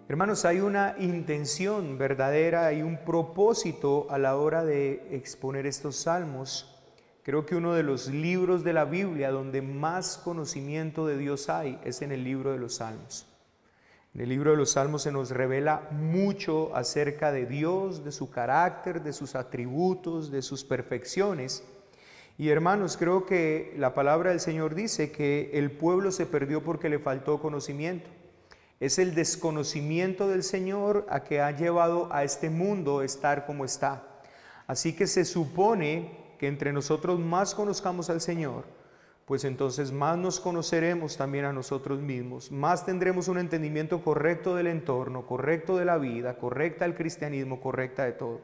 Hermanos, hay una intención verdadera y un propósito a la hora de exponer estos salmos. Creo que uno de los libros de la Biblia donde más conocimiento de Dios hay es en el libro de los Salmos. En el libro de los Salmos se nos revela mucho acerca de Dios, de su carácter, de sus atributos, de sus perfecciones. Y hermanos, creo que la palabra del Señor dice que el pueblo se perdió porque le faltó conocimiento. Es el desconocimiento del Señor a que ha llevado a este mundo a estar como está. Así que se supone que entre nosotros más conozcamos al Señor, pues entonces más nos conoceremos también a nosotros mismos, más tendremos un entendimiento correcto del entorno, correcto de la vida, correcta del cristianismo, correcta de todo.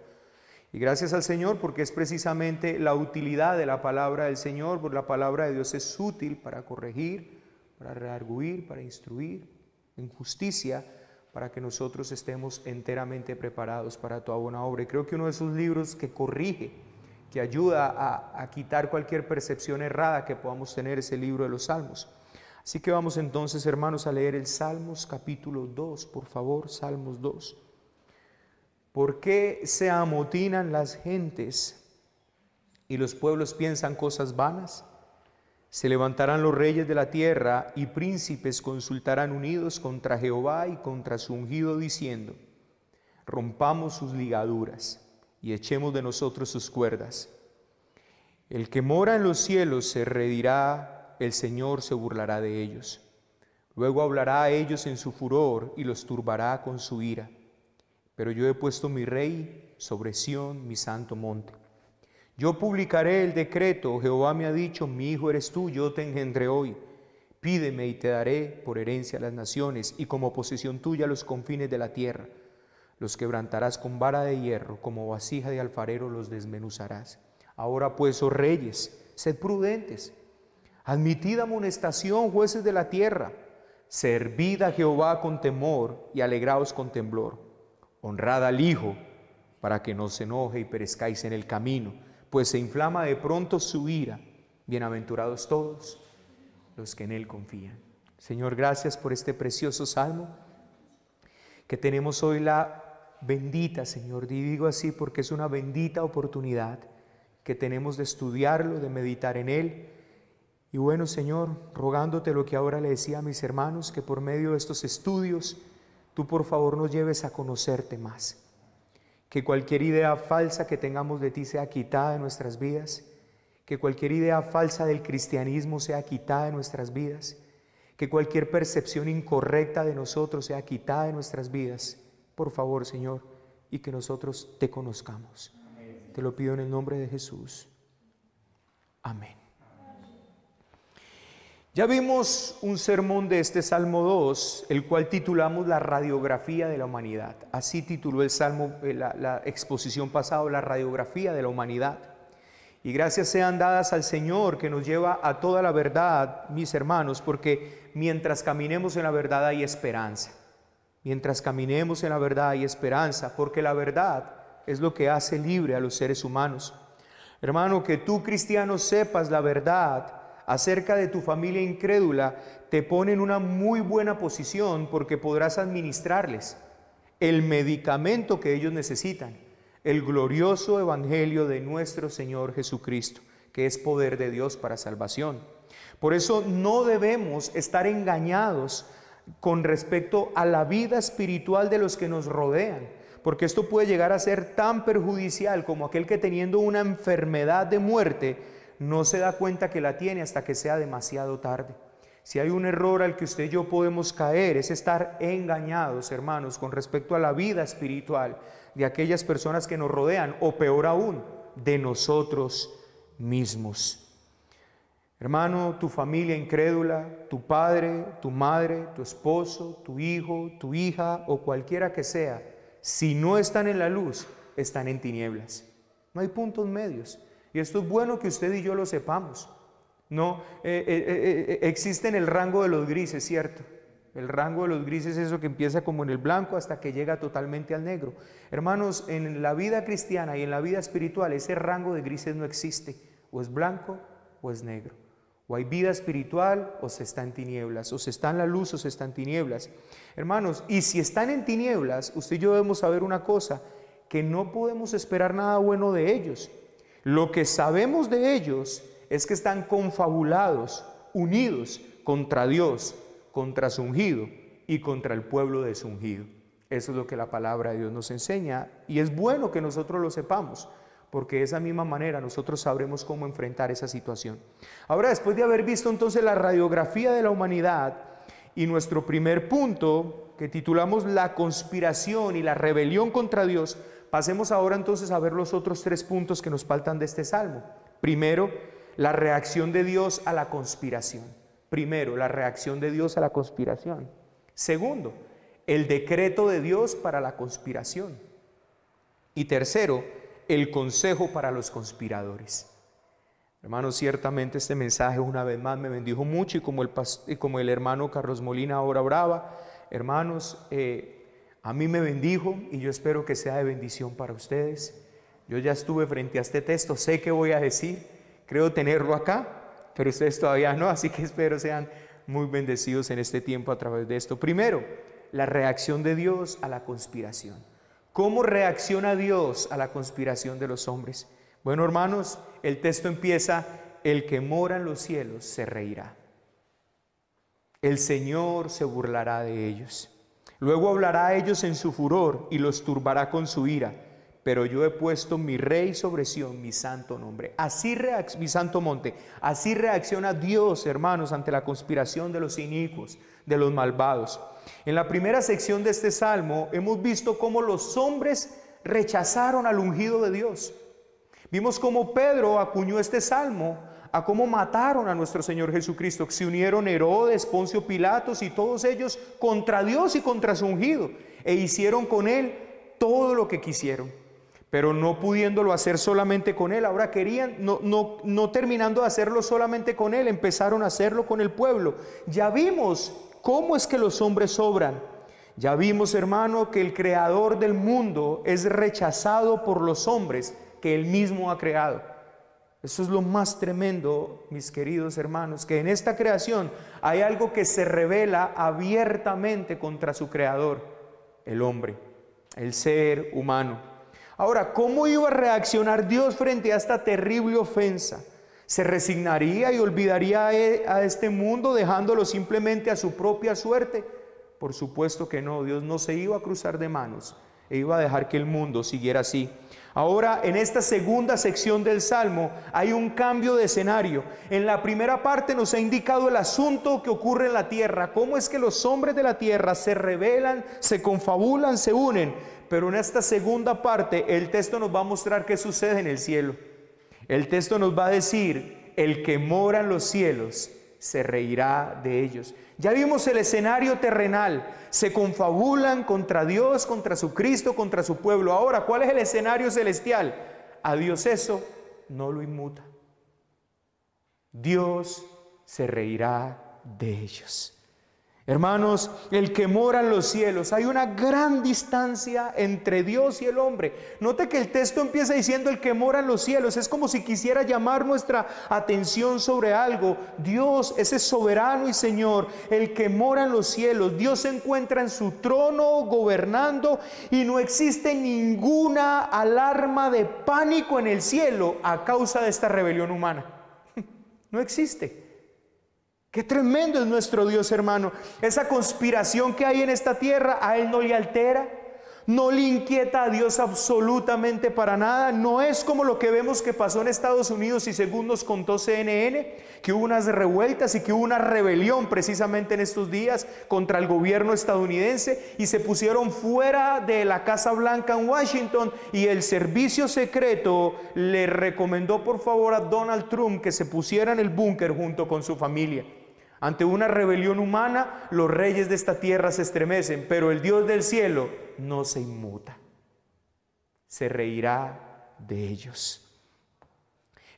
Y gracias al Señor porque es precisamente la utilidad de la palabra del Señor, porque la palabra de Dios es útil para corregir, para redarguir, para instruir en justicia, para que nosotros estemos enteramente preparados para toda buena obra. Y creo que uno de esos libros que corrige, que ayuda a quitar cualquier percepción errada que podamos tener, es el libro de los Salmos. Así que vamos entonces, hermanos, a leer el Salmos capítulo 2, por favor, Salmos 2. ¿Por qué se amotinan las gentes y los pueblos piensan cosas vanas? Se levantarán los reyes de la tierra y príncipes consultarán unidos contra Jehová y contra su ungido, diciendo: rompamos sus ligaduras y echemos de nosotros sus cuerdas. El que mora en los cielos se reirá, el Señor se burlará de ellos. Luego hablará a ellos en su furor y los turbará con su ira. Pero yo he puesto mi rey sobre Sión, mi santo monte. Yo publicaré el decreto, Jehová me ha dicho: mi hijo eres tú, yo te engendré hoy. Pídeme y te daré por herencia a las naciones y como posesión tuya los confines de la tierra. Los quebrantarás con vara de hierro, como vasija de alfarero los desmenuzarás. Ahora pues, oh reyes, sed prudentes. Admitid amonestación, jueces de la tierra. Servid a Jehová con temor y alegraos con temblor. Honrad al Hijo, para que no se enoje y perezcáis en el camino, pues se inflama de pronto su ira. Bienaventurados todos los que en Él confían. Señor, gracias por este precioso salmo que tenemos hoy, la bendita, Señor, y digo así porque es una bendita oportunidad que tenemos de estudiarlo, de meditar en él. Y bueno, Señor, rogándote lo que ahora le decía a mis hermanos, que por medio de estos estudios tú por favor nos lleves a conocerte más. Que cualquier idea falsa que tengamos de ti sea quitada de nuestras vidas, que cualquier idea falsa del cristianismo sea quitada de nuestras vidas, que cualquier percepción incorrecta de nosotros sea quitada de nuestras vidas, por favor, Señor, y que nosotros te conozcamos. Amén. Te lo pido en el nombre de Jesús. Amén. Ya vimos un sermón de este Salmo 2, el cual titulamos La radiografía de la humanidad. Así tituló el Salmo, la exposición pasada, La radiografía de la humanidad. Y gracias sean dadas al Señor que nos lleva a toda la verdad, mis hermanos, porque mientras caminemos en la verdad hay esperanza. Mientras caminemos en la verdad hay esperanza, porque la verdad es lo que hace libre a los seres humanos. Hermano, que tú, cristiano, sepas la verdad acerca de tu familia incrédula te pone en una muy buena posición, porque podrás administrarles el medicamento que ellos necesitan, el glorioso evangelio de nuestro Señor Jesucristo, que es poder de Dios para salvación. Por eso no debemos estar engañados con respecto a la vida espiritual de los que nos rodean, porque esto puede llegar a ser tan perjudicial como aquel que, teniendo una enfermedad de muerte, no se da cuenta que la tiene hasta que sea demasiado tarde. Si hay un error al que usted y yo podemos caer, es estar engañados, hermanos, con respecto a la vida espiritual de aquellas personas que nos rodean, o peor aún, de nosotros mismos. Hermano, tu familia incrédula, tu padre, tu madre, tu esposo, tu hijo, tu hija o cualquiera que sea, si no están en la luz, están en tinieblas. No hay puntos medios. Y esto es bueno que usted y yo lo sepamos. No, existe en el rango de los grises, ¿cierto? El rango de los grises es eso que empieza como en el blanco hasta que llega totalmente al negro. Hermanos, en la vida cristiana y en la vida espiritual ese rango de grises no existe. O es blanco o es negro. O hay vida espiritual o se está en tinieblas, o se está en la luz o se está en tinieblas. Hermanos, y si están en tinieblas, usted y yo debemos saber una cosa, que no podemos esperar nada bueno de ellos. Lo que sabemos de ellos es que están confabulados, unidos contra Dios, contra su ungido y contra el pueblo de su ungido. Eso es lo que la palabra de Dios nos enseña, y es bueno que nosotros lo sepamos, porque de esa misma manera nosotros sabremos cómo enfrentar esa situación. Ahora, después de haber visto entonces la radiografía de la humanidad y nuestro primer punto, que titulamos la conspiración y la rebelión contra Dios, pasemos ahora entonces a ver los otros 3 puntos que nos faltan de este salmo. Primero, la reacción de Dios a la conspiración. Primero, la reacción de Dios a la conspiración. Segundo, el decreto de Dios para la conspiración. Y tercero, el consejo para los conspiradores. Hermanos, ciertamente este mensaje una vez más me bendijo mucho, y como el hermano Carlos Molina ahora oraba, hermanos, a mí me bendijo, y yo espero que sea de bendición para ustedes. Yo ya estuve frente a este texto, sé qué voy a decir, creo tenerlo acá, pero ustedes todavía no, así que espero sean muy bendecidos en este tiempo a través de esto. Primero, la reacción de Dios a la conspiración. ¿Cómo reacciona Dios a la conspiración de los hombres? Bueno, hermanos, el texto empieza: el que mora en los cielos se reirá. El Señor se burlará de ellos. Luego hablará a ellos en su furor y los turbará con su ira. Pero yo he puesto mi rey sobre Sión, mi santo nombre. Mi santo monte. Así reacciona Dios, hermanos, ante la conspiración de los inicuos, de los malvados. En la primera sección de este salmo hemos visto cómo los hombres rechazaron al ungido de Dios. Vimos cómo Pedro acuñó este salmo a cómo mataron a nuestro Señor Jesucristo. Se unieron Herodes, Poncio Pilatos y todos ellos contra Dios y contra su ungido, e hicieron con él todo lo que quisieron. Pero no pudiéndolo hacer solamente con él, ahora querían, no terminando de hacerlo solamente con él, empezaron a hacerlo con el pueblo. Ya vimos cómo es que los hombres obran. Ya vimos, hermano, que el creador del mundo es rechazado por los hombres que él mismo ha creado. Eso es lo más tremendo, mis queridos hermanos, que en esta creación hay algo que se revela abiertamente contra su creador, el hombre, el ser humano. Ahora, ¿cómo iba a reaccionar Dios frente a esta terrible ofensa? ¿Se resignaría y olvidaría a este mundo dejándolo simplemente a su propia suerte? Por supuesto que no. Dios no se iba a cruzar de manos e iba a dejar que el mundo siguiera así. Ahora, en esta segunda sección del Salmo hay un cambio de escenario. En la primera parte nos ha indicado el asunto que ocurre en la tierra, cómo es que los hombres de la tierra se rebelan, se confabulan, se unen. Pero en esta segunda parte el texto nos va a mostrar qué sucede en el cielo. El texto nos va a decir: el que mora en los cielos se reirá de ellos. Ya vimos el escenario terrenal, se confabulan contra Dios, contra su Cristo, contra su pueblo. Ahora, ¿cuál es el escenario celestial? A Dios eso no lo inmuta. Dios se reirá de ellos. Hermanos, el que mora en los cielos, hay una gran distancia entre Dios y el hombre. Note que el texto empieza diciendo el que mora en los cielos. Es como si quisiera llamar nuestra atención sobre algo. Dios, ese soberano y Señor, el que mora en los cielos. Dios se encuentra en su trono gobernando y no existe ninguna alarma de pánico en el cielo a causa de esta rebelión humana. No existe. Qué tremendo es nuestro Dios, hermano. Esa conspiración que hay en esta tierra a Él no le altera, no le inquieta a Dios absolutamente para nada. No es como lo que vemos que pasó en Estados Unidos, y según nos contó CNN, que hubo unas revueltas y que hubo una rebelión precisamente en estos días contra el gobierno estadounidense, y se pusieron fuera de la Casa Blanca en Washington, y el servicio secreto le recomendó por favor a Donald Trump que se pusiera en el búnker junto con su familia. Ante una rebelión humana, los reyes de esta tierra se estremecen, pero el Dios del cielo no se inmuta. Se reirá de ellos.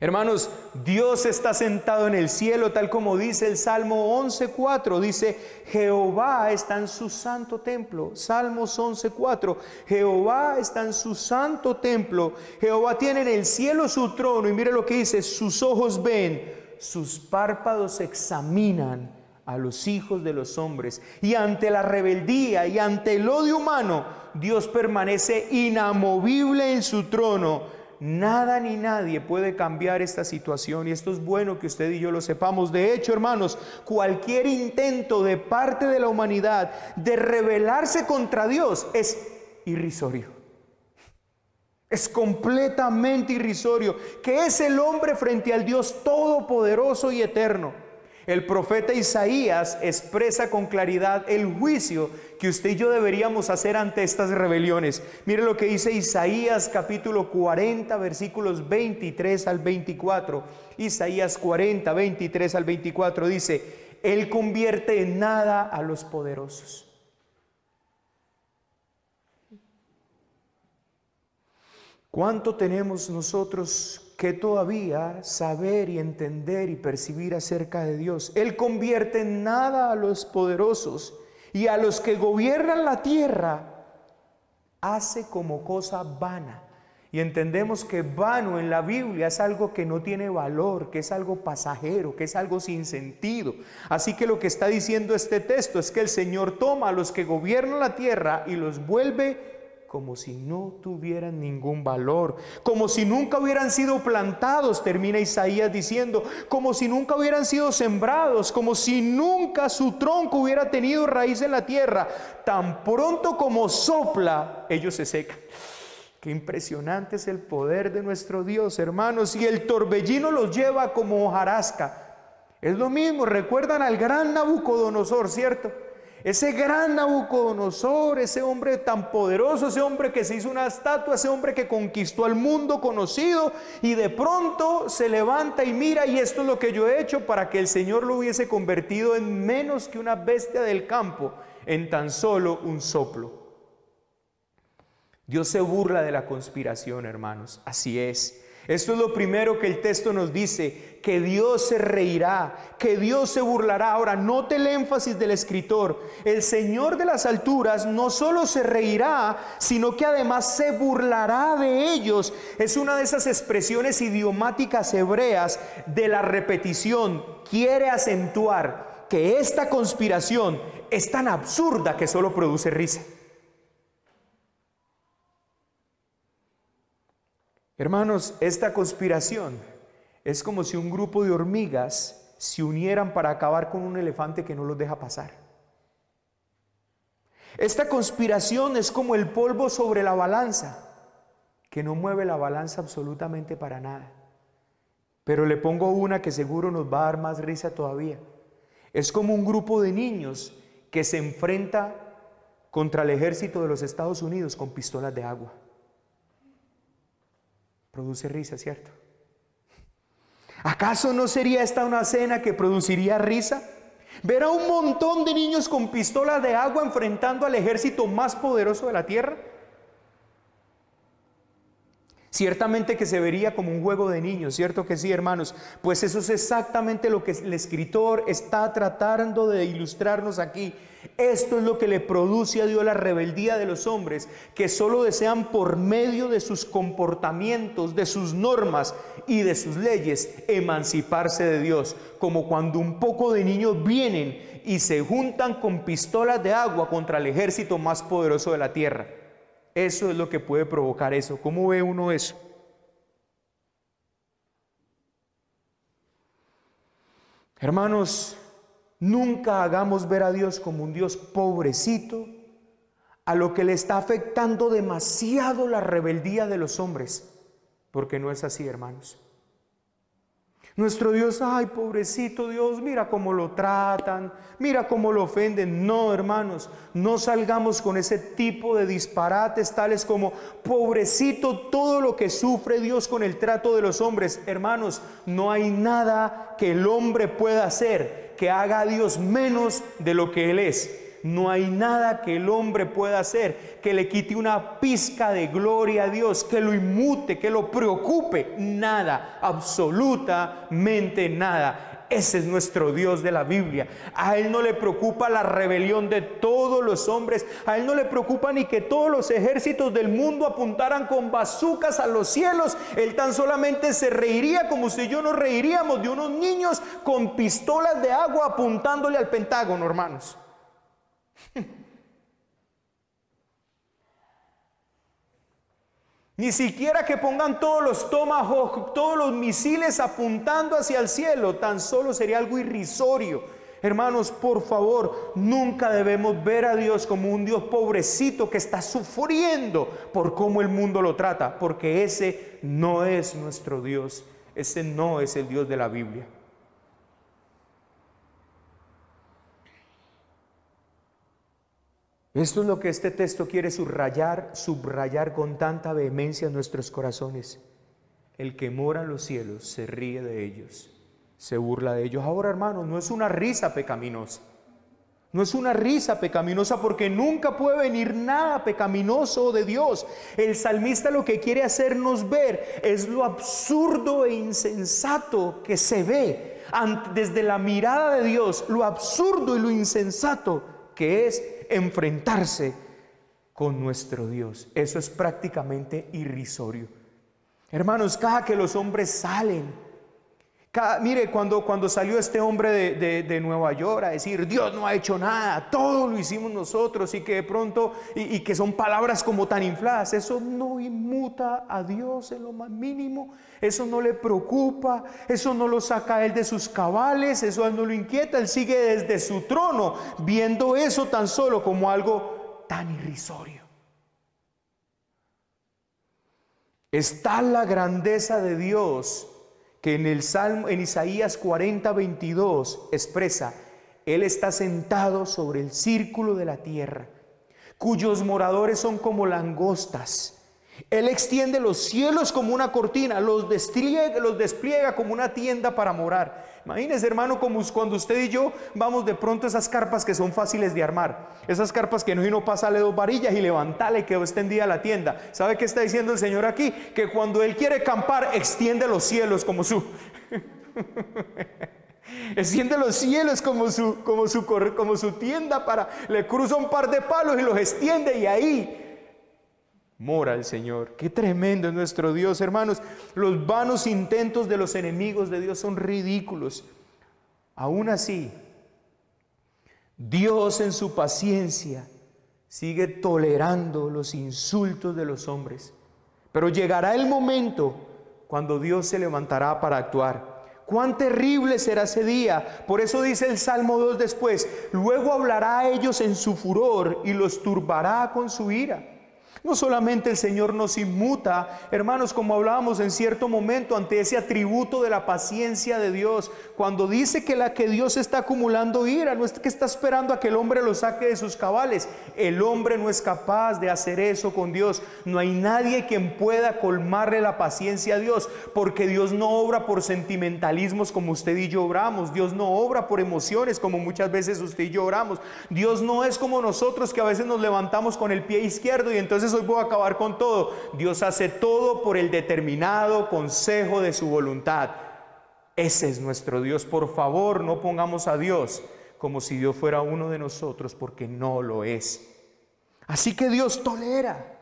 Hermanos, Dios está sentado en el cielo, tal como dice el Salmo 11:4. Dice: Jehová está en su santo templo. Salmos 11:4. Jehová está en su santo templo. Jehová tiene en el cielo su trono. Y mire lo que dice: sus ojos ven sus párpados examinan a los hijos de los hombres, y ante la rebeldía y ante el odio humano, Dios permanece inamovible en su trono. Nada ni nadie puede cambiar esta situación, y esto es bueno que usted y yo lo sepamos. De hecho, hermanos, cualquier intento de parte de la humanidad de rebelarse contra Dios es irrisorio. Es completamente irrisorio. ¿Qué es el hombre frente al Dios todopoderoso y eterno? El profeta Isaías expresa con claridad el juicio que usted y yo deberíamos hacer ante estas rebeliones. Mire lo que dice Isaías capítulo 40, versículos 23 al 24. Isaías 40, 23 al 24 dice: Él convierte en nada a los poderosos. ¿Cuánto tenemos nosotros que todavía saber y entender y percibir acerca de Dios? Él convierte en nada a los poderosos, y a los que gobiernan la tierra hace como cosa vana. Y entendemos que vano en la Biblia es algo que no tiene valor, que es algo pasajero, que es algo sin sentido. Así que lo que está diciendo este texto es que el Señor toma a los que gobiernan la tierra y los vuelve como si no tuvieran ningún valor, como si nunca hubieran sido plantados, termina Isaías diciendo, como si nunca hubieran sido sembrados, como si nunca su tronco hubiera tenido raíz en la tierra. Tan pronto como sopla, ellos se secan. Qué impresionante es el poder de nuestro Dios, hermanos. Y el torbellino los lleva como hojarasca. Es lo mismo, recuerdan al gran Nabucodonosor, ¿cierto? Ese gran Nabucodonosor, ese hombre tan poderoso, ese hombre que se hizo una estatua, ese hombre que conquistó al mundo conocido, y de pronto se levanta y mira, y esto es lo que yo he hecho para que el Señor lo hubiese convertido en menos que una bestia del campo, en tan solo un soplo. Dios se burla de la conspiración, hermanos, así es. Esto es lo primero que el texto nos dice, que Dios se reirá, que Dios se burlará. Ahora, note el énfasis del escritor. El Señor de las alturas no solo se reirá, sino que además se burlará de ellos. Es una de esas expresiones idiomáticas hebreas de la repetición. Quiere acentuar que esta conspiración es tan absurda que solo produce risa. Hermanos, esta conspiración es como si un grupo de hormigas se unieran para acabar con un elefante que no los deja pasar. Esta conspiración es como el polvo sobre la balanza, que no mueve la balanza absolutamente para nada. Pero le pongo una que seguro nos va a dar más risa todavía. Es como un grupo de niños que se enfrenta contra el ejército de los Estados Unidos con pistolas de agua. Produce risa, ¿cierto? ¿Acaso no sería esta una escena que produciría risa? Ver a un montón de niños con pistolas de agua enfrentando al ejército más poderoso de la tierra. Ciertamente que se vería como un juego de niños, ¿cierto que sí, hermanos? Pues eso es exactamente lo que el escritor está tratando de ilustrarnos aquí. Esto es lo que le produce a Dios la rebeldía de los hombres, que solo desean por medio de sus comportamientos, de sus normas y de sus leyes, emanciparse de Dios. Como cuando un poco de niños vienen y se juntan con pistolas de agua contra el ejército más poderoso de la tierra. Eso es lo que puede provocar eso. ¿Cómo ve uno eso? Hermanos, nunca hagamos ver a Dios como un Dios pobrecito, a lo que le está afectando demasiado la rebeldía de los hombres, porque no es así, hermanos. Nuestro Dios, ay, pobrecito Dios, mira cómo lo tratan, mira cómo lo ofenden. No, hermanos, no salgamos con ese tipo de disparates tales como, pobrecito todo lo que sufre Dios con el trato de los hombres. Hermanos, no hay nada que el hombre pueda hacer que haga a Dios menos de lo que Él es. No hay nada que el hombre pueda hacer que le quite una pizca de gloria a Dios, que lo inmute, que lo preocupe. Nada, absolutamente nada. Ese es nuestro Dios de la Biblia. A Él no le preocupa la rebelión de todos los hombres. A Él no le preocupa ni que todos los ejércitos del mundo apuntaran con bazucas a los cielos. Él tan solamente se reiría como usted y yo nos reiríamos de unos niños con pistolas de agua apuntándole al Pentágono, hermanos. Ni siquiera que pongan todos los Tomahawk, todos los misiles apuntando hacia el cielo, tan solo sería algo irrisorio. Hermanos, por favor, nunca debemos ver a Dios como un Dios pobrecito que está sufriendo por cómo el mundo lo trata, porque ese no es nuestro Dios, ese no es el Dios de la Biblia. Esto es lo que este texto quiere subrayar con tanta vehemencia en nuestros corazones. El que mora en los cielos se ríe de ellos, se burla de ellos. Ahora, hermanos, no es una risa pecaminosa. No es una risa pecaminosa, porque nunca puede venir nada pecaminoso de Dios. El salmista lo que quiere hacernos ver es lo absurdo e insensato que se ve desde la mirada de Dios, lo absurdo y lo insensato que es enfrentarse con nuestro Dios. Eso es prácticamente irrisorio. Hermanos, cada que los hombres salen, mire, cuando salió este hombre de Nueva York a decir Dios no ha hecho nada, todo lo hicimos nosotros, y que de pronto, y que son palabras como tan infladas, eso no inmuta a Dios en lo más mínimo, eso no le preocupa, eso no lo saca a él de sus cabales, eso a él no lo inquieta. Él sigue desde su trono viendo eso tan solo como algo tan irrisorio. Está la grandeza de Dios que en Isaías 40:22 expresa: Él está sentado sobre el círculo de la tierra, cuyos moradores son como langostas. Él extiende los cielos como una cortina, los despliega como una tienda para morar. Imagínese, hermano, como cuando usted y yo vamos de pronto a esas carpas que son fáciles de armar, esas carpas que no pasarle 2 varillas y levantarle, quedó extendida la tienda. ¿Sabe qué está diciendo el Señor aquí? Que cuando Él quiere acampar, extiende los cielos como su extiende los cielos como su tienda, le cruza un par de palos y los extiende, y ahí mora el Señor. Qué tremendo es nuestro Dios, hermanos. Los vanos intentos de los enemigos de Dios son ridículos. Aún así, Dios en su paciencia sigue tolerando los insultos de los hombres. Pero llegará el momento cuando Dios se levantará para actuar. Cuán terrible será ese día. Por eso dice el Salmo 2 después: luego hablará a ellos en su furor y los turbará con su ira. No solamente el Señor nos inmuta, hermanos, como hablábamos en cierto momento, ante ese atributo de la paciencia de Dios, cuando dice que Dios está acumulando ira, no es que está esperando a que el hombre lo saque de sus cabales. El hombre no es capaz de hacer eso con Dios. No hay nadie quien pueda colmarle la paciencia a Dios, porque Dios no obra por sentimentalismos como usted y yo obramos. Dios no obra por emociones como muchas veces usted y yo oramos. Dios no es como nosotros, que a veces nos levantamos con el pie izquierdo y entonces hoy voy a acabar con todo. Dios hace todo por el determinado consejo de su voluntad. Ese es nuestro Dios. Por favor, no pongamos a Dios como si Dios fuera uno de nosotros, porque no lo es. Así que Dios tolera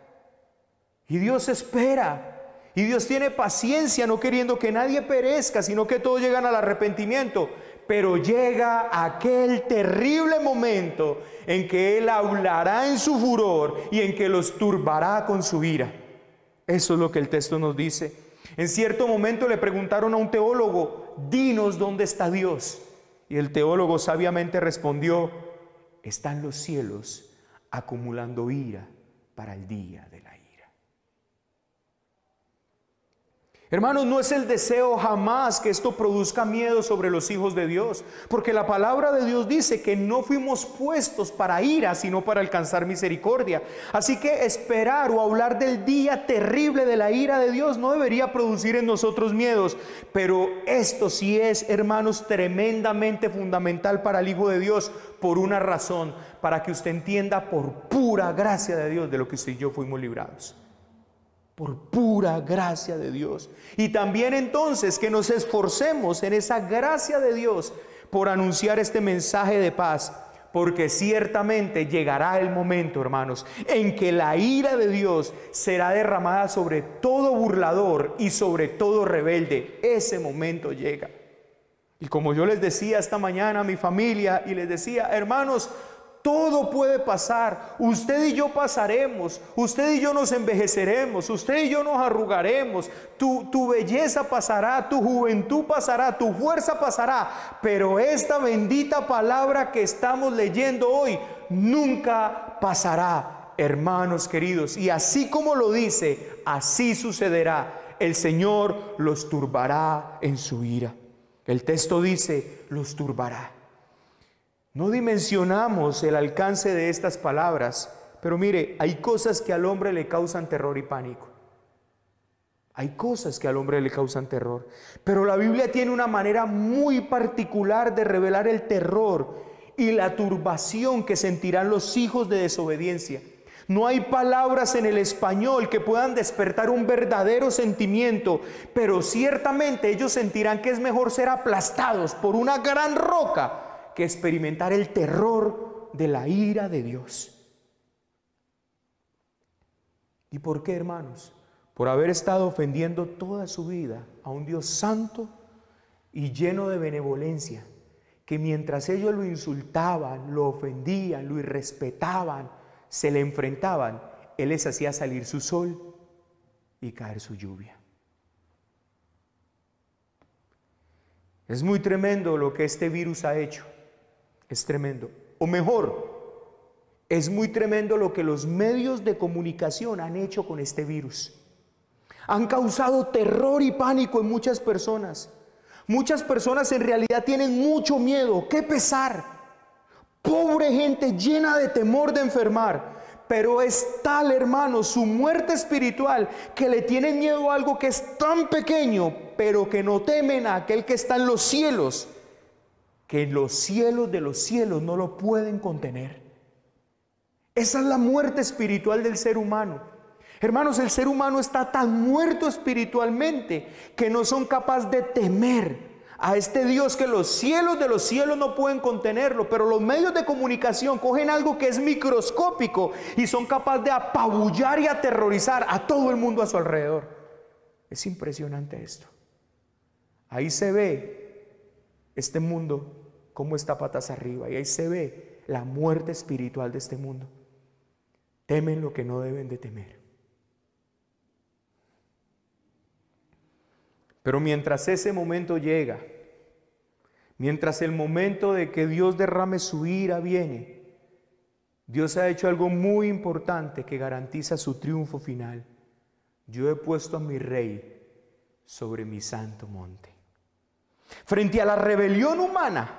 y Dios espera y Dios tiene paciencia, no queriendo que nadie perezca, sino que todos llegan al arrepentimiento. Pero llega aquel terrible momento en que Él hablará en su furor y en que los turbará con su ira. Eso es lo que el texto nos dice. En cierto momento le preguntaron a un teólogo: dinos dónde está Dios. Y el teólogo sabiamente respondió: está en los cielos, acumulando ira para el día de la ira. Hermanos, no es el deseo jamás que esto produzca miedo sobre los hijos de Dios, porque la palabra de Dios dice que no fuimos puestos para ira, sino para alcanzar misericordia. Así que esperar o hablar del día terrible de la ira de Dios no debería producir en nosotros miedos, pero esto sí es, hermanos, tremendamente fundamental para el Hijo de Dios, por una razón: para que usted entienda por pura gracia de Dios de lo que usted y yo fuimos librados. por pura gracia de Dios. Y también entonces que nos esforcemos en esa gracia de Dios por anunciar este mensaje de paz, porque ciertamente llegará el momento, hermanos, en que la ira de Dios será derramada sobre todo burlador y sobre todo rebelde. Ese momento llega. Y como yo les decía esta mañana a mi familia, y les decía, hermanos, todo puede pasar. Usted y yo pasaremos. Usted y yo nos envejeceremos. Usted y yo nos arrugaremos. Tu belleza pasará. Tu juventud pasará. Tu fuerza pasará. Pero esta bendita palabra que estamos leyendo hoy nunca pasará, hermanos queridos. Y así como lo dice, así sucederá. El Señor los turbará en su ira. El texto dice, los turbará. No dimensionamos el alcance de estas palabras, pero mire, hay cosas que al hombre le causan terror y pánico. Hay cosas que al hombre le causan terror, pero la Biblia tiene una manera muy particular de revelar el terror y la turbación que sentirán los hijos de desobediencia. No hay palabras en el español que puedan despertar un verdadero sentimiento, pero ciertamente ellos sentirán que es mejor ser aplastados por una gran roca que experimentar el terror de la ira de Dios. ¿Y por qué, hermanos? Por haber estado ofendiendo toda su vida a un Dios santo y lleno de benevolencia, que mientras ellos lo insultaban, lo ofendían, lo irrespetaban, se le enfrentaban, Él les hacía salir su sol y caer su lluvia. Es muy tremendo lo que este virus ha hecho. Es tremendo. O mejor, es muy tremendo lo que los medios de comunicación han hecho con este virus. Han causado terror y pánico en muchas personas. Muchas personas en realidad tienen mucho miedo. ¡Qué pesar! Pobre gente llena de temor de enfermar. Pero es tal, hermano, su muerte espiritual, que le tienen miedo a algo que es tan pequeño, pero que no temen a aquel que está en los cielos, que en los cielos de los cielos no lo pueden contener. Esa es la muerte espiritual del ser humano. Hermanos, el ser humano está tan muerto espiritualmente que no son capaces de temer a este Dios que los cielos de los cielos no pueden contenerlo, pero los medios de comunicación cogen algo que es microscópico y son capaces de apabullar y aterrorizar a todo el mundo a su alrededor. Es impresionante esto. Ahí se ve este mundo cómo está patas arriba, y ahí se ve la muerte espiritual de este mundo. Temen lo que no deben de temer. Pero mientras ese momento llega, mientras el momento de que Dios derrame su ira viene, Dios ha hecho algo muy importante que garantiza su triunfo final. Yo he puesto a mi rey sobre mi santo monte. Frente a la rebelión humana,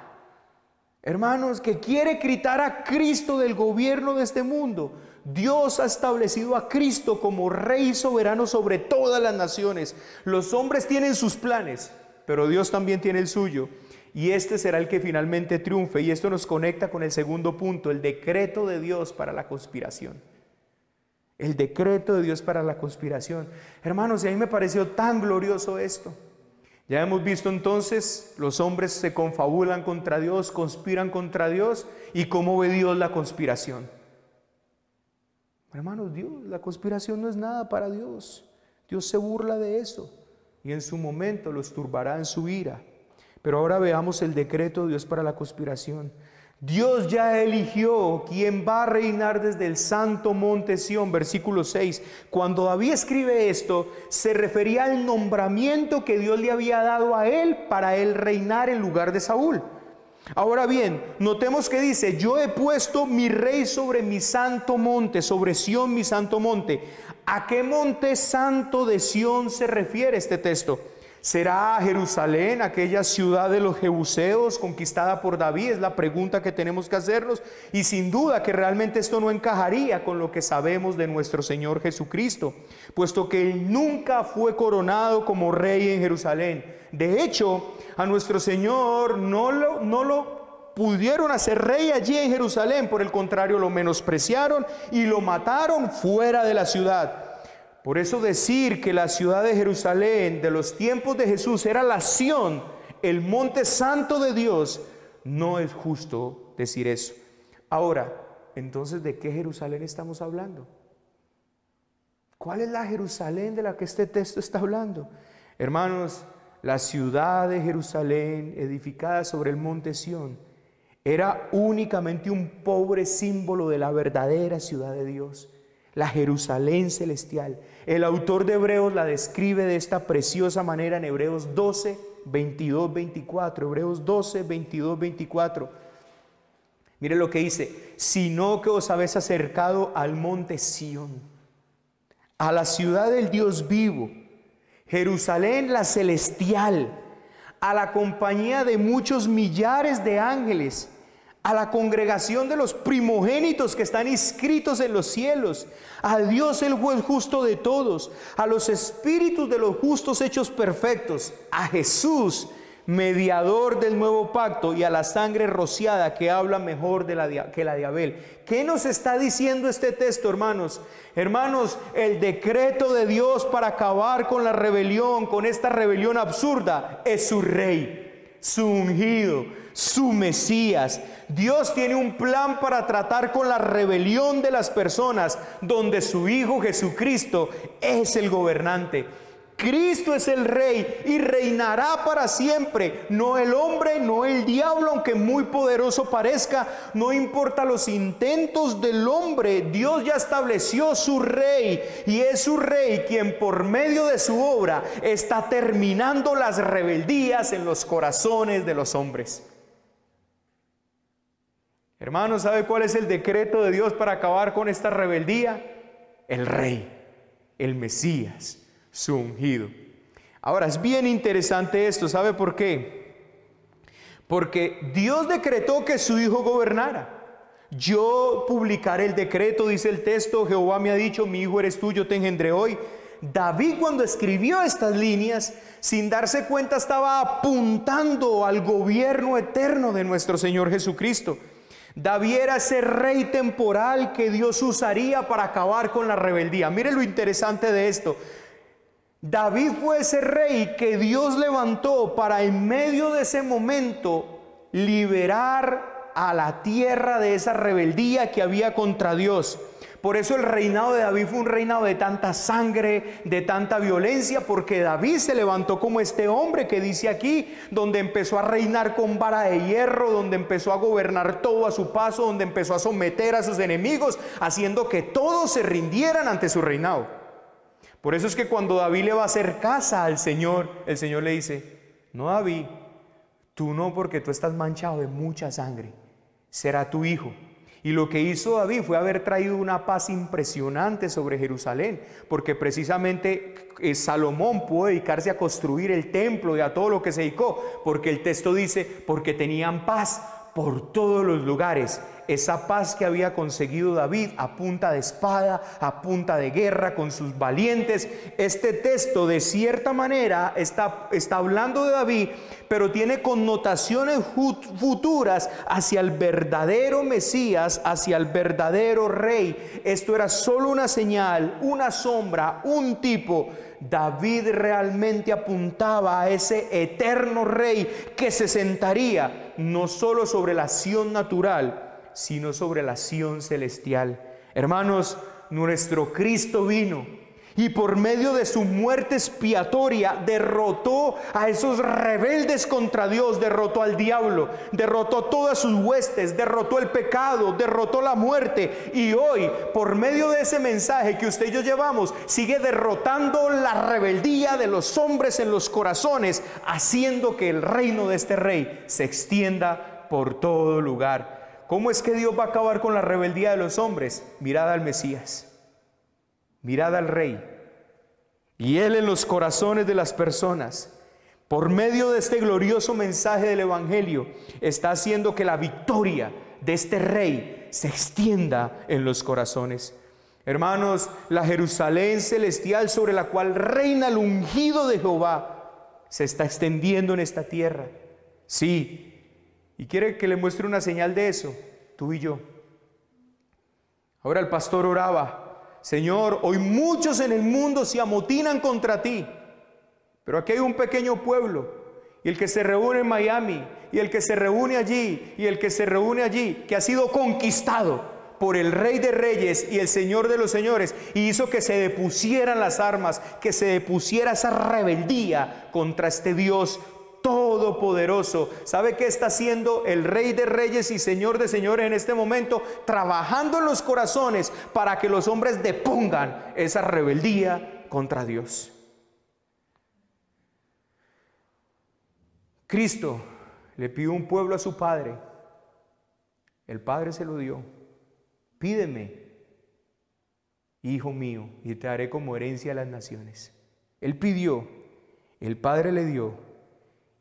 hermanos, que quiere quitar a Cristo del gobierno de este mundo, Dios ha establecido a Cristo como Rey soberano sobre todas las naciones. Los hombres tienen sus planes, pero Dios también tiene el suyo. Y este será el que finalmente triunfe. Y esto nos conecta con el segundo punto, el decreto de Dios para la conspiración. El decreto de Dios para la conspiración. Hermanos, y a mí me pareció tan glorioso esto. Ya hemos visto entonces, los hombres se confabulan contra Dios, conspiran contra Dios, y cómo ve Dios la conspiración. Hermanos, la conspiración no es nada para Dios. Dios se burla de eso y en su momento los turbará en su ira. Pero ahora veamos el decreto de Dios para la conspiración. Dios ya eligió quién va a reinar desde el santo monte Sión, versículo 6. Cuando David escribe esto, se refería al nombramiento que Dios le había dado a él para él reinar en lugar de Saúl. Ahora bien, notemos que dice, yo he puesto mi rey sobre mi santo monte, sobre Sión mi santo monte. ¿A qué monte santo de Sión se refiere este texto? ¿Será Jerusalén, aquella ciudad de los jebuseos conquistada por David? Es la pregunta que tenemos que hacernos. Y sin duda que realmente esto no encajaría con lo que sabemos de nuestro Señor Jesucristo, puesto que Él nunca fue coronado como rey en Jerusalén. De hecho, a nuestro Señor no lo pudieron hacer rey allí en Jerusalén. Por el contrario, lo menospreciaron y lo mataron fuera de la ciudad. Por eso decir que la ciudad de Jerusalén de los tiempos de Jesús era la Sión, el monte santo de Dios, no es justo decir eso. Ahora, entonces, ¿de qué Jerusalén estamos hablando? ¿Cuál es la Jerusalén de la que este texto está hablando? Hermanos, la ciudad de Jerusalén, edificada sobre el monte Sión, era únicamente un pobre símbolo de la verdadera ciudad de Dios, la Jerusalén celestial. El autor de Hebreos la describe de esta preciosa manera en Hebreos 12, 22, 24. Hebreos 12, 22, 24. Mire lo que dice: sino que os habéis acercado al monte Sión, a la ciudad del Dios vivo, Jerusalén la celestial, a la compañía de muchos millares de ángeles, a la congregación de los primogénitos que están inscritos en los cielos, a Dios el juez justo de todos, a los espíritus de los justos hechos perfectos, a Jesús, mediador del nuevo pacto, y a la sangre rociada que habla mejor que la de Abel. ¿Qué nos está diciendo este texto, hermanos? Hermanos, el decreto de Dios para acabar con la rebelión, con esta rebelión absurda, es su rey, su ungido, su Mesías. Dios tiene un plan para tratar con la rebelión de las personas, donde su Hijo Jesucristo es el gobernante. Cristo es el rey y reinará para siempre. No el hombre, no el diablo, aunque muy poderoso parezca. No importa los intentos del hombre, Dios ya estableció su rey, y es su rey quien por medio de su obra está terminando las rebeldías en los corazones de los hombres. Hermanos, ¿sabe cuál es el decreto de Dios para acabar con esta rebeldía? El rey, el Mesías, su ungido. Ahora, es bien interesante esto. ¿Sabe por qué? Porque Dios decretó que su Hijo gobernara. Yo publicaré el decreto, dice el texto. Jehová me ha dicho: mi hijo eres tú, yo te engendré hoy. David, cuando escribió estas líneas, sin darse cuenta, estaba apuntando al gobierno eterno de nuestro Señor Jesucristo. David era ese rey temporal que Dios usaría para acabar con la rebeldía. Mire lo interesante de esto. David fue ese rey que Dios levantó para, en medio de ese momento, liberar a la tierra de esa rebeldía que había contra Dios. Por eso el reinado de David fue un reinado de tanta sangre, de tanta violencia, porque David se levantó como este hombre que dice aquí, donde empezó a reinar con vara de hierro, donde empezó a gobernar todo a su paso, donde empezó a someter a sus enemigos, haciendo que todos se rindieran ante su reinado. Por eso es que cuando David le va a hacer casa al Señor, el Señor le dice: no, David, tú no, porque tú estás manchado de mucha sangre, será tu hijo. Y lo que hizo David fue haber traído una paz impresionante sobre Jerusalén, porque precisamente Salomón pudo dedicarse a construir el templo y a todo lo que se dedicó, porque el texto dice: porque tenían paz por todos los lugares. Esa paz que había conseguido David a punta de espada, a punta de guerra, con sus valientes. Este texto de cierta manera está hablando de David, pero tiene connotaciones futuras hacia el verdadero Mesías, hacia el verdadero rey. Esto era solo una señal, una sombra, un tipo. David realmente apuntaba a ese eterno rey que se sentaría no solo sobre la Sión natural, sino sobre la Sión celestial. Hermanos, nuestro Cristo vino y por medio de su muerte expiatoria derrotó a esos rebeldes contra Dios, derrotó al diablo, derrotó todas sus huestes, derrotó el pecado, derrotó la muerte, y hoy, por medio de ese mensaje que usted y yo llevamos, sigue derrotando la rebeldía de los hombres en los corazones, haciendo que el reino de este rey se extienda por todo lugar. ¿Cómo es que Dios va a acabar con la rebeldía de los hombres? Mirad al Mesías, mirad al Rey, y Él en los corazones de las personas, por medio de este glorioso mensaje del Evangelio, está haciendo que la victoria de este Rey se extienda en los corazones. Hermanos, la Jerusalén celestial sobre la cual reina el ungido de Jehová se está extendiendo en esta tierra. Sí. ¿Y quiere que le muestre una señal de eso? Tú y yo. Ahora el pastor oraba: Señor, hoy muchos en el mundo se amotinan contra ti, pero aquí hay un pequeño pueblo, y el que se reúne en Miami, y el que se reúne allí, y el que se reúne allí, que ha sido conquistado por el Rey de Reyes y el Señor de los Señores, y hizo que se depusieran las armas, que se depusiera esa rebeldía contra este Dios todopoderoso. ¿Sabe qué está haciendo el Rey de Reyes y Señor de Señores en este momento? Trabajando en los corazones para que los hombres depongan esa rebeldía contra Dios. Cristo le pidió un pueblo a su Padre. El Padre se lo dio. Pídeme, hijo mío, y te daré como herencia a las naciones. Él pidió, el Padre le dio,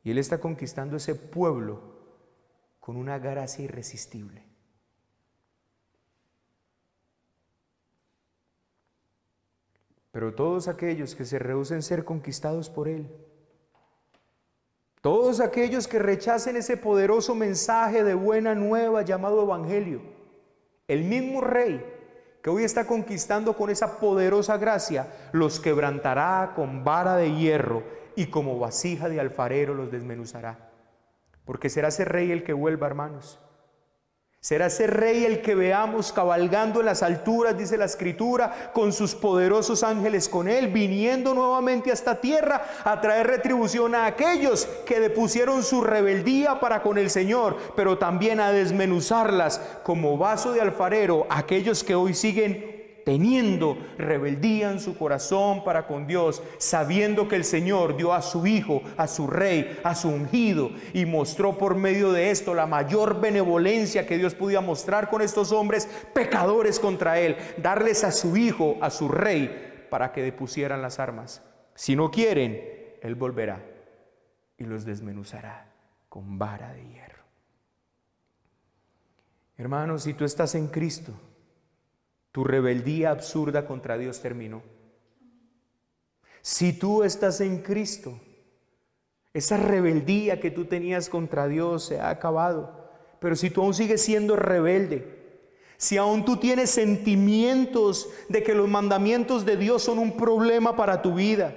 y Él está conquistando ese pueblo con una gracia irresistible. Pero todos aquellos que se rehúsen ser conquistados por Él, todos aquellos que rechacen ese poderoso mensaje de buena nueva llamado Evangelio, el mismo Rey que hoy está conquistando con esa poderosa gracia, los quebrantará con vara de hierro y como vasija de alfarero los desmenuzará. Porque será ese Rey el que vuelva, hermanos. Será ese Rey el que veamos cabalgando en las alturas, dice la Escritura, con sus poderosos ángeles con Él, viniendo nuevamente a esta tierra a traer retribución a aquellos que depusieron su rebeldía para con el Señor, pero también a desmenuzarlas como vaso de alfarero, aquellos que hoy siguen teniendo rebeldía en su corazón para con Dios, sabiendo que el Señor dio a su Hijo, a su Rey, a su ungido, y mostró por medio de esto la mayor benevolencia que Dios podía mostrar con estos hombres pecadores contra Él, darles a su Hijo, a su Rey, para que depusieran las armas. Si no quieren, Él volverá y los desmenuzará con vara de hierro. Hermanos, si tú estás en Cristo, tu rebeldía absurda contra Dios terminó. Si tú estás en Cristo, esa rebeldía que tú tenías contra Dios se ha acabado. Pero si tú aún sigues siendo rebelde, si aún tú tienes sentimientos de que los mandamientos de Dios son un problema para tu vida,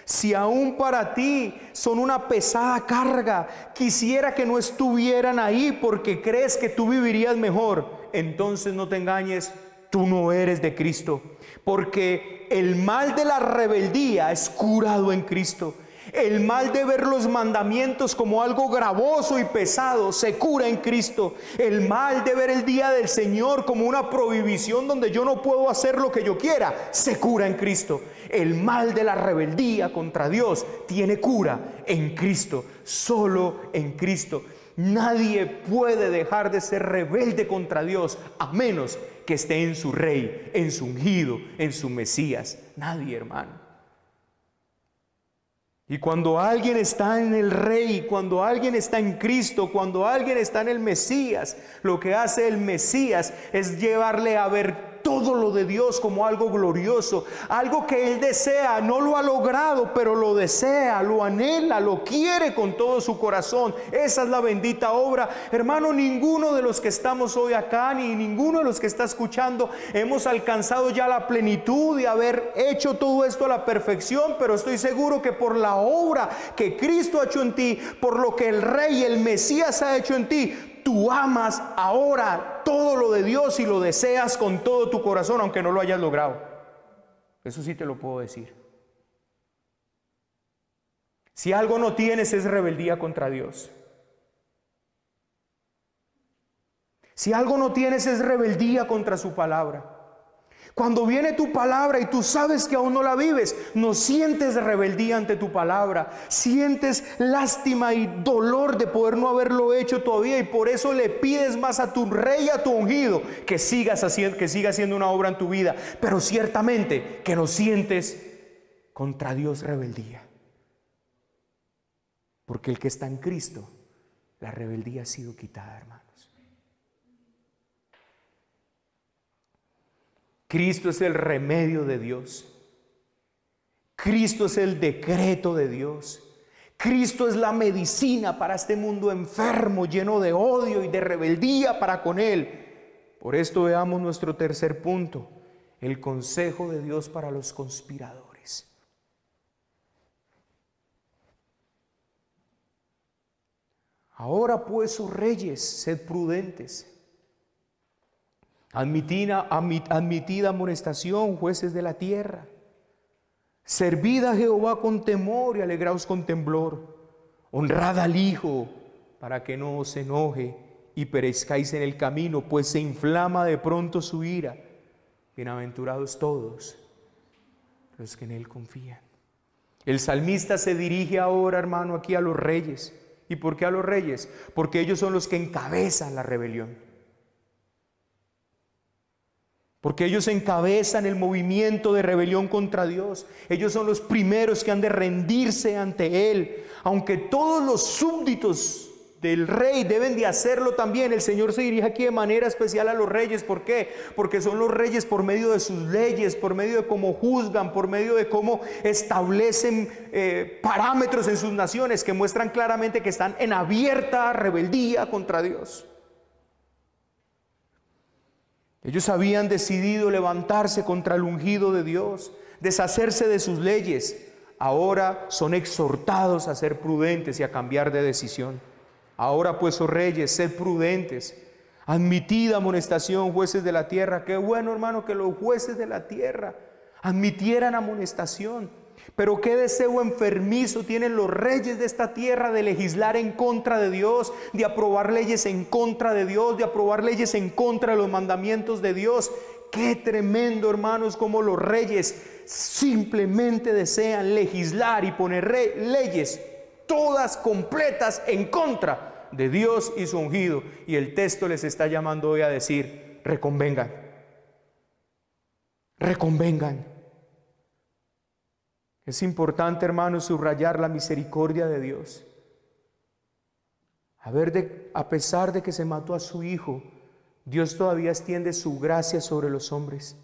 si aún para ti son una pesada carga, quisiera que no estuvieran ahí porque crees que tú vivirías mejor, entonces no te engañes. Tú no eres de Cristo, porque el mal de la rebeldía es curado en Cristo. El mal de ver los mandamientos como algo gravoso y pesado se cura en Cristo. El mal de ver el día del Señor como una prohibición donde yo no puedo hacer lo que yo quiera, se cura en Cristo. El mal de la rebeldía contra Dios tiene cura en Cristo, solo en Cristo. Nadie puede dejar de ser rebelde contra Dios a menos que esté en su Rey, en su ungido, en su Mesías. Nadie, hermano. Y cuando alguien está en el Rey, cuando alguien está en Cristo, cuando alguien está en el Mesías, lo que hace el Mesías es llevarle a ver todo lo de Dios como algo glorioso, algo que Él desea. No lo ha logrado, pero lo desea, lo anhela, lo quiere con todo su corazón. Esa es la bendita obra. Hermano, ninguno de los que estamos hoy acá, ni ninguno de los que está escuchando, hemos alcanzado ya la plenitud de haber hecho todo esto a la perfección, pero estoy seguro que por la obra que Cristo ha hecho en ti, por lo que el Rey, el Mesías ha hecho en ti, tú amas ahora todo lo de Dios y lo deseas con todo tu corazón, aunque no lo hayas logrado. Eso sí te lo puedo decir. Si algo no tienes es rebeldía contra Dios. Si algo no tienes es rebeldía contra su palabra. Cuando viene tu palabra y tú sabes que aún no la vives, no sientes rebeldía ante tu palabra, sientes lástima y dolor de poder no haberlo hecho todavía, y por eso le pides más a tu Rey, a tu ungido, que siga haciendo una obra en tu vida, pero ciertamente que no sientes contra Dios rebeldía, porque el que está en Cristo, la rebeldía ha sido quitada, hermanos. Cristo es el remedio de Dios. Cristo es el decreto de Dios. Cristo es la medicina para este mundo enfermo, lleno de odio y de rebeldía para con Él. Por esto veamos nuestro tercer punto. el consejo de Dios para los conspiradores. Ahora pues, oh reyes, sed prudentes. Admitid amonestación, jueces de la tierra. Servid a Jehová con temor y alegraos con temblor. Honrad al Hijo, para que no os enoje y perezcáis en el camino, pues se inflama de pronto su ira. Bienaventurados todos los que en Él confían. El salmista se dirige ahora, hermano, aquí a los reyes. ¿Y por qué a los reyes? Porque ellos son los que encabezan la rebelión. Porque ellos encabezan el movimiento de rebelión contra Dios. Ellos son los primeros que han de rendirse ante Él. Aunque todos los súbditos del rey deben de hacerlo también, el Señor se dirige aquí de manera especial a los reyes. ¿Por qué? Porque son los reyes por medio de sus leyes, por medio de cómo juzgan, por medio de cómo establecen parámetros en sus naciones que muestran claramente que están en abierta rebeldía contra Dios. Ellos habían decidido levantarse contra el ungido de Dios, deshacerse de sus leyes. Ahora son exhortados a ser prudentes y a cambiar de decisión. Ahora pues, oh reyes, sed prudentes. Admitid amonestación, jueces de la tierra. Qué bueno, hermano, que los jueces de la tierra admitieran amonestación. Pero qué deseo enfermizo tienen los reyes de esta tierra de legislar en contra de Dios, de aprobar leyes en contra de Dios, de aprobar leyes en contra de los mandamientos de Dios. Qué tremendo, hermanos, como los reyes simplemente desean legislar y poner leyes todas completas en contra de Dios y su ungido. Y el texto les está llamando hoy a decir: reconvengan, reconvengan. Es importante, hermanos, subrayar la misericordia de Dios. A pesar de que se mató a su Hijo, Dios todavía extiende su gracia sobre los hombres.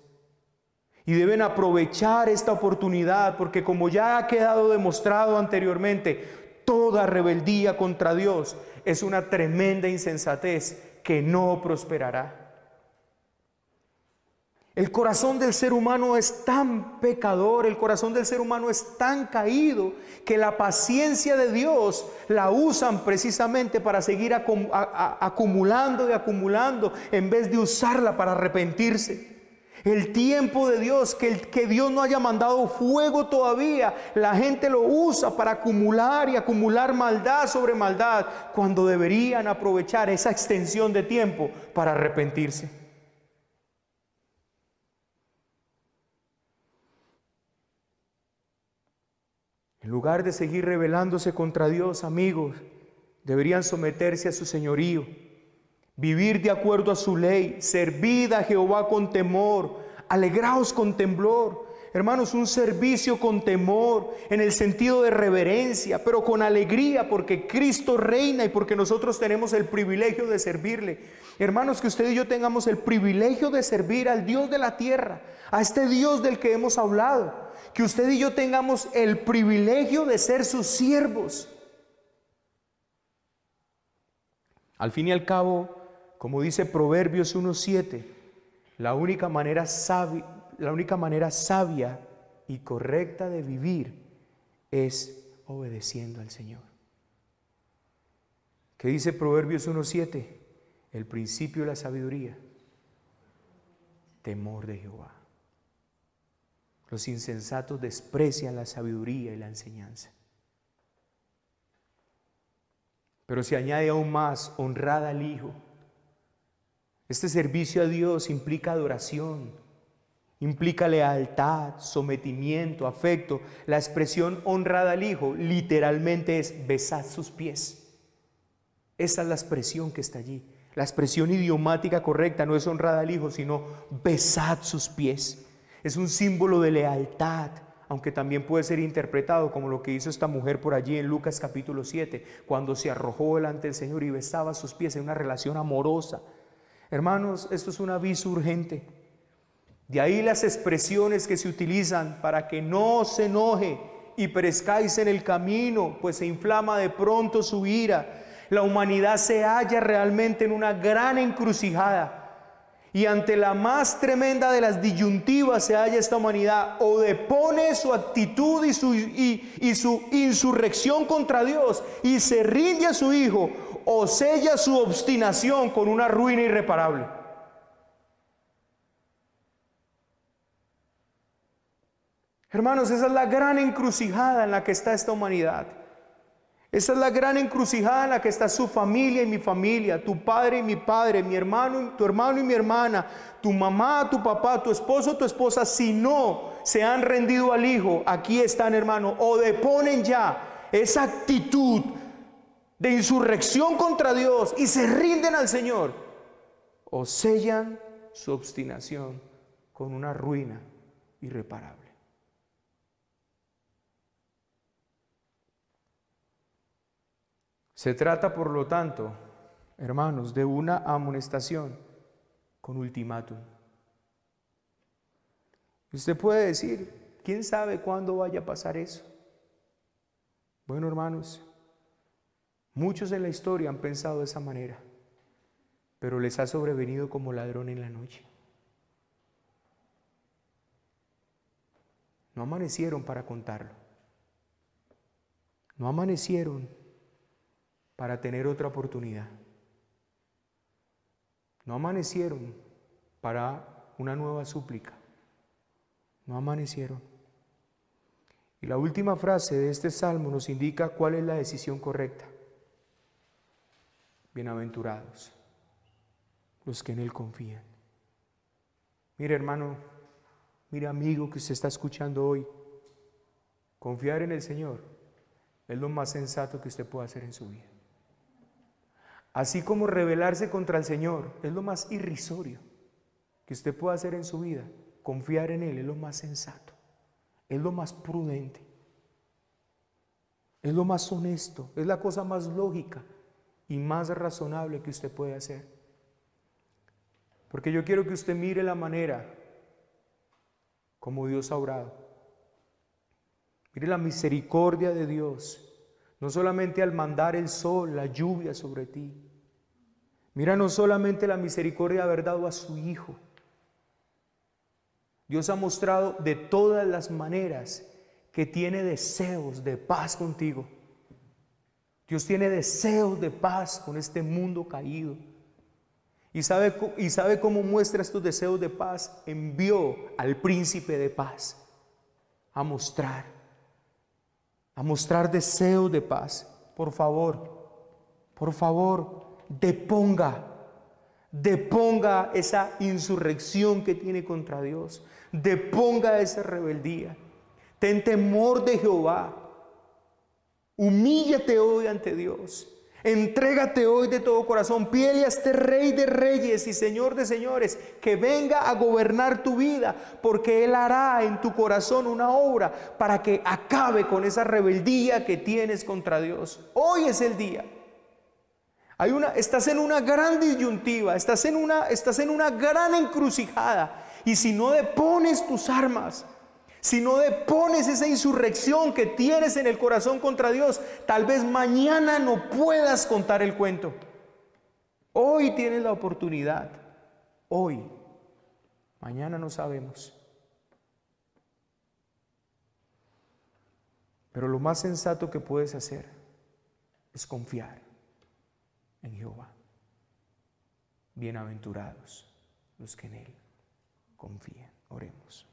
Y deben aprovechar esta oportunidad, porque como ya ha quedado demostrado anteriormente, toda rebeldía contra Dios es una tremenda insensatez que no prosperará. El corazón del ser humano es tan pecador, el corazón del ser humano es tan caído, que la paciencia de Dios la usan precisamente para seguir acumulando y acumulando, en vez de usarla para arrepentirse. El tiempo de Dios, que Dios no haya mandado fuego todavía, la gente lo usa para acumular y acumular maldad sobre maldad, cuando deberían aprovechar esa extensión de tiempo para arrepentirse. En lugar de seguir rebelándose contra Dios, amigos, deberían someterse a su señorío, vivir de acuerdo a su ley, servid a Jehová con temor, alegraos con temblor. Hermanos, un servicio con temor, en el sentido de reverencia, pero con alegría, porque Cristo reina y porque nosotros tenemos el privilegio de servirle. Hermanos, que usted y yo tengamos el privilegio de servir al Dios de la tierra, a este Dios del que hemos hablado. Que usted y yo tengamos el privilegio de ser sus siervos. Al fin y al cabo, como dice Proverbios 1:7, la única manera sabia y correcta de vivir es obedeciendo al Señor. ¿Qué dice Proverbios 1:7? El principio de la sabiduría, temor de Jehová. Los insensatos desprecian la sabiduría y la enseñanza. Pero se añade aún más: honrad al Hijo. Este servicio a Dios implica adoración, implica lealtad, sometimiento, afecto. La expresión honrad al Hijo literalmente es besad sus pies. Esa es la expresión que está allí. La expresión idiomática correcta no es honrad al Hijo, sino besad sus pies. Es un símbolo de lealtad, aunque también puede ser interpretado como lo que hizo esta mujer por allí en Lucas capítulo 7, cuando se arrojó delante del Señor y besaba sus pies en una relación amorosa. Hermanos, esto es un aviso urgente. De ahí las expresiones que se utilizan para que no se enoje y perezcáis en el camino, pues se inflama de pronto su ira. La humanidad se halla realmente en una gran encrucijada. Y ante la más tremenda de las disyuntivas se halla esta humanidad: o depone su actitud y su insurrección contra Dios y se rinde a su Hijo, o sella su obstinación con una ruina irreparable. Hermanos, esa es la gran encrucijada en la que está esta humanidad. Esa es la gran encrucijada en la que está su familia y mi familia, tu padre y mi padre, mi hermano, tu hermano y mi hermana, tu mamá, tu papá, tu esposo, tu esposa. Si no se han rendido al Hijo, aquí están, hermano: o deponen ya esa actitud de insurrección contra Dios y se rinden al Señor, o sellan su obstinación con una ruina irreparable. Se trata, por lo tanto, hermanos, de una amonestación con ultimátum. Usted puede decir: ¿quién sabe cuándo vaya a pasar eso? Bueno, hermanos, muchos en la historia han pensado de esa manera, pero les ha sobrevenido como ladrón en la noche. No amanecieron para contarlo. No amanecieron para tener otra oportunidad. No amanecieron para una nueva súplica. No amanecieron. Y la última frase de este salmo nos indica cuál es la decisión correcta. Bienaventurados los que en Él confían. Mire, hermano, mire, amigo, que usted está escuchando hoy, confiar en el Señor es lo más sensato que usted puede hacer en su vida. Así como rebelarse contra el Señor es lo más irrisorio que usted puede hacer en su vida, confiar en Él es lo más sensato, es lo más prudente, es lo más honesto, es la cosa más lógica y más razonable que usted puede hacer. Porque yo quiero que usted mire la manera como Dios ha obrado. Mire la misericordia de Dios, no solamente al mandar el sol, la lluvia sobre ti. Mira no solamente la misericordia de haber dado a su Hijo. Dios ha mostrado de todas las maneras que tiene deseos de paz contigo. Dios tiene deseos de paz con este mundo caído. ¿Y sabe cómo muestra estos deseos de paz? Envió al príncipe de paz a mostrar deseos de paz. Por favor, deponga esa insurrección que tiene contra Dios, deponga esa rebeldía, ten temor de Jehová, humíllate hoy ante Dios, entrégate hoy de todo corazón, pídele a este Rey de Reyes y Señor de Señores que venga a gobernar tu vida, porque Él hará en tu corazón una obra para que acabe con esa rebeldía que tienes contra Dios. Hoy es el día. Estás en una gran disyuntiva, estás en una gran encrucijada, y si no depones tus armas, si no depones esa insurrección que tienes en el corazón contra Dios, tal vez mañana no puedas contar el cuento. Hoy tienes la oportunidad, hoy, mañana no sabemos. Pero lo más sensato que puedes hacer es confiar en Jehová. Bienaventurados los que en Él confían. Oremos.